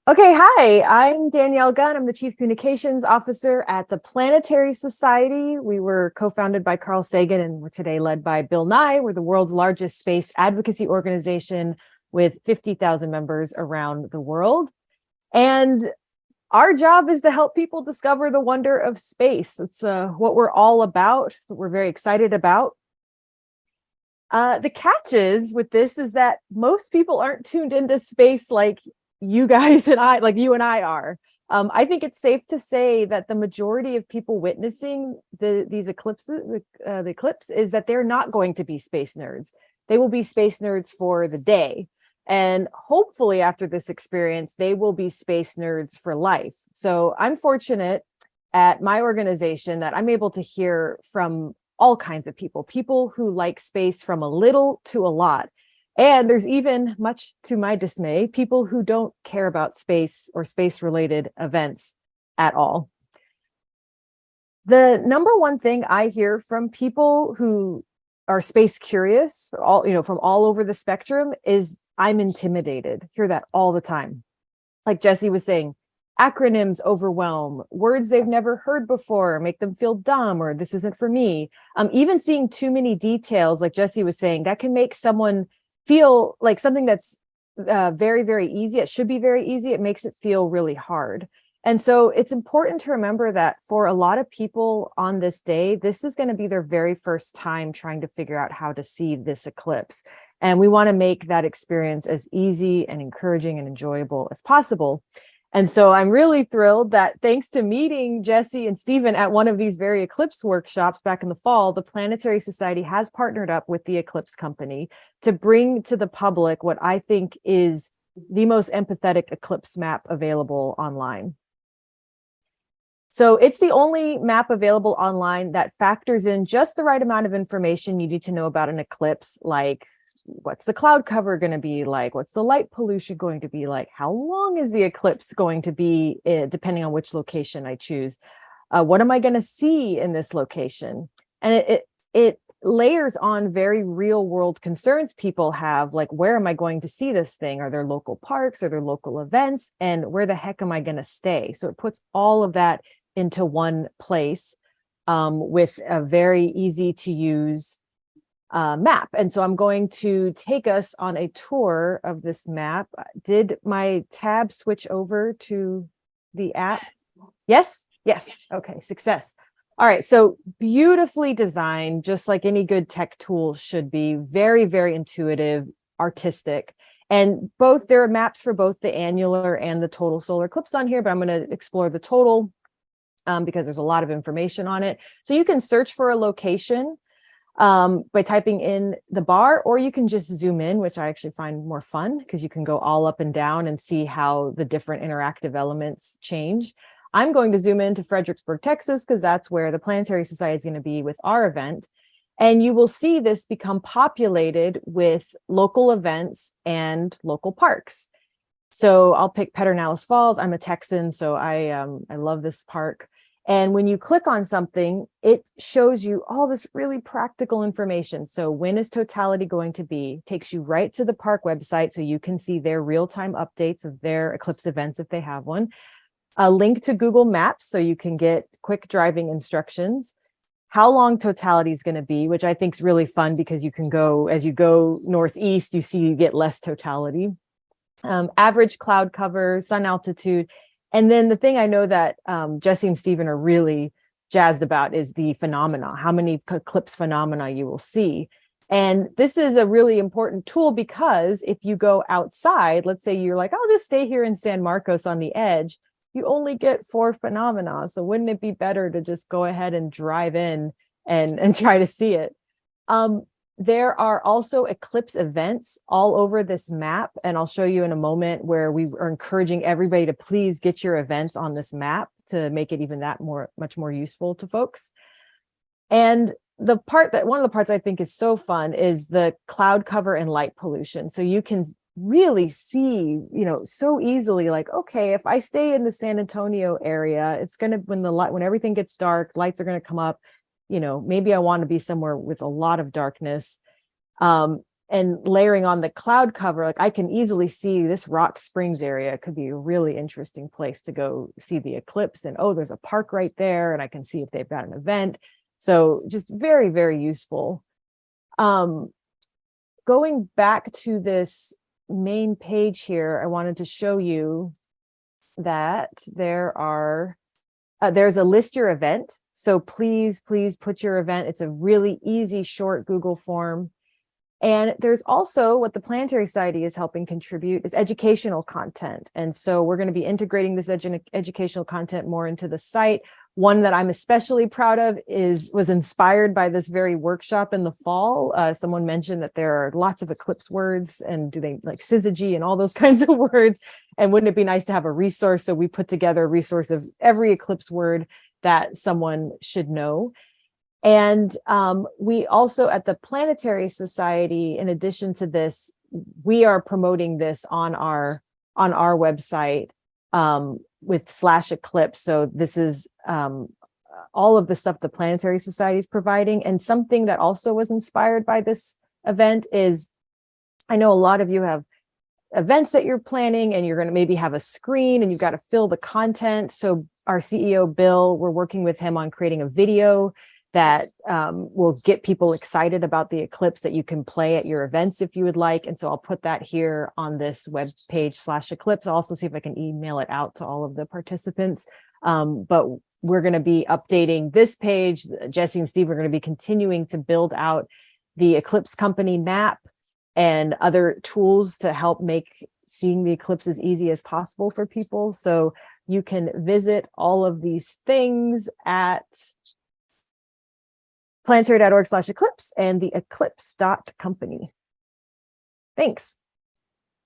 Okay, hi, I'm Danielle Gunn. I'm the Chief Communications Officer at the Planetary Society. We were co-founded by Carl Sagan and we're today led by Bill Nye. We're the world's largest space advocacy organization with 50,000 members around the world. And our job is to help people discover the wonder of space. It's what we're all about, what we're very excited about. The catches with this is that most people aren't tuned into space like you guys and I, like you and I are. I think it's safe to say that the majority of people witnessing these eclipses, the eclipse, is that they're not going to be space nerds. They will be space nerds for the day. And hopefully after this experience, they will be space nerds for life. So I'm fortunate at my organization that I'm able to hear from all kinds of people who like space from a little to a lot. And there's even, much to my dismay, people who don't care about space or space-related events at all. The number one thing I hear from people who are space curious, from all over the spectrum, is I'm intimidated. I hear that all the time. Like Jesse was saying, acronyms overwhelm, words they've never heard before make them feel dumb, or this isn't for me. Even seeing too many details, like Jesse was saying, that can make someone feel like something that's very, very easy. It should be very easy. It makes it feel really hard. And so it's important to remember that for a lot of people on this day, this is going to be their very first time trying to figure out how to see this eclipse. And we want to make that experience as easy and encouraging and enjoyable as possible. And so I'm really thrilled that thanks to meeting Jesse and Stephen at one of these very eclipse workshops back in the fall, the Planetary Society has partnered up with the Eclipse Company to bring to the public what I think is the most empathetic eclipse map available online. So it's the only map available online that factors in just the right amount of information you need to know about an eclipse, like what's the cloud cover going to be like? What's the light pollution going to be like? How long is the eclipse going to be, depending on which location I choose? What am I going to see in this location? And it layers on very real world concerns people have, like, where am I going to see this thing? Are there local parks? Are there local events? And where the heck am I going to stay? So it puts all of that into one place with a very easy to use map. And so I'm going to take us on a tour of this map. Did my tab switch over to the app? Yes? Yes. Okay, success. All right, so beautifully designed, just like any good tech tool should be. Very, very intuitive, artistic. And there are maps for both the annular and the total solar eclipse on here, but I'm going to explore the total because there's a lot of information on it. So you can search for a location by typing in the bar, or you can just zoom in, which I actually find more fun because you can go all up and down and see how the different interactive elements change. I'm going to zoom into Fredericksburg, Texas, because that's where the Planetary Society is going to be with our event. And you will see this become populated with local events and local parks. So I'll pick Pedernales Falls. I'm a Texan, so I love this park. And when you click on something, it shows you all this really practical information. So when is totality going to be? Takes you right to the park website so you can see their real-time updates of their eclipse events if they have one. A link to Google Maps so you can get quick driving instructions. How long totality is going to be, which I think is really fun because you can go, as you go northeast, you get less totality. Average cloud cover, sun altitude. And then the thing I know that Jesse and Stephen are really jazzed about is the phenomena, how many eclipse phenomena you will see. And this is a really important tool because if you go outside, let's say you're like, I'll just stay here in San Marcos on the edge, you only get 4 phenomena. So wouldn't it be better to just go ahead and drive in and try to see it? There are also eclipse events all over this map, and I'll show you in a moment where we are encouraging everybody to please get your events on this map to make it even much more useful to folks. And one of the parts I think is so fun is the cloud cover and light pollution. So you can really see, so easily, like, okay, if I stay in the San Antonio area, it's going to, when everything gets dark, lights are going to come up. Maybe I want to be somewhere with a lot of darkness. and layering on the cloud cover, like I can easily see this Rock Springs area could be a really interesting place to go see the eclipse. And oh, there's a park right there, and I can see if they've got an event. So just very, very useful. Going back to this main page here, I wanted to show you that there's a list your event. So please put your event. It's a really easy, short Google form. And there's also what the Planetary Society is helping contribute is educational content. And so we're going to be integrating this educational content more into the site. One that I'm especially proud of was inspired by this very workshop in the fall. Someone mentioned that there are lots of eclipse words, and do they like syzygy and all those kinds of words? And wouldn't it be nice to have a resource? So we put together a resource of every eclipse word that someone should know. And we also at the Planetary Society, in addition to this, we are promoting this on our website with /eclipse. So this is all of the stuff the Planetary Society is providing. And something that also was inspired by this event is, I know a lot of you have events that you're planning and you're going to maybe have a screen and you've got to fill the content. So our CEO, Bill, we're working with him on creating a video that will get people excited about the eclipse that you can play at your events if you would like. And so I'll put that here on this web page /eclipse. I'll also see if I can email it out to all of the participants. But we're going to be updating this page. Jesse and Steve are going to be continuing to build out the Eclipse Company map and other tools to help make seeing the eclipse as easy as possible for people. So you can visit all of these things at planetary.org/eclipse and the eclipse.company. Thanks.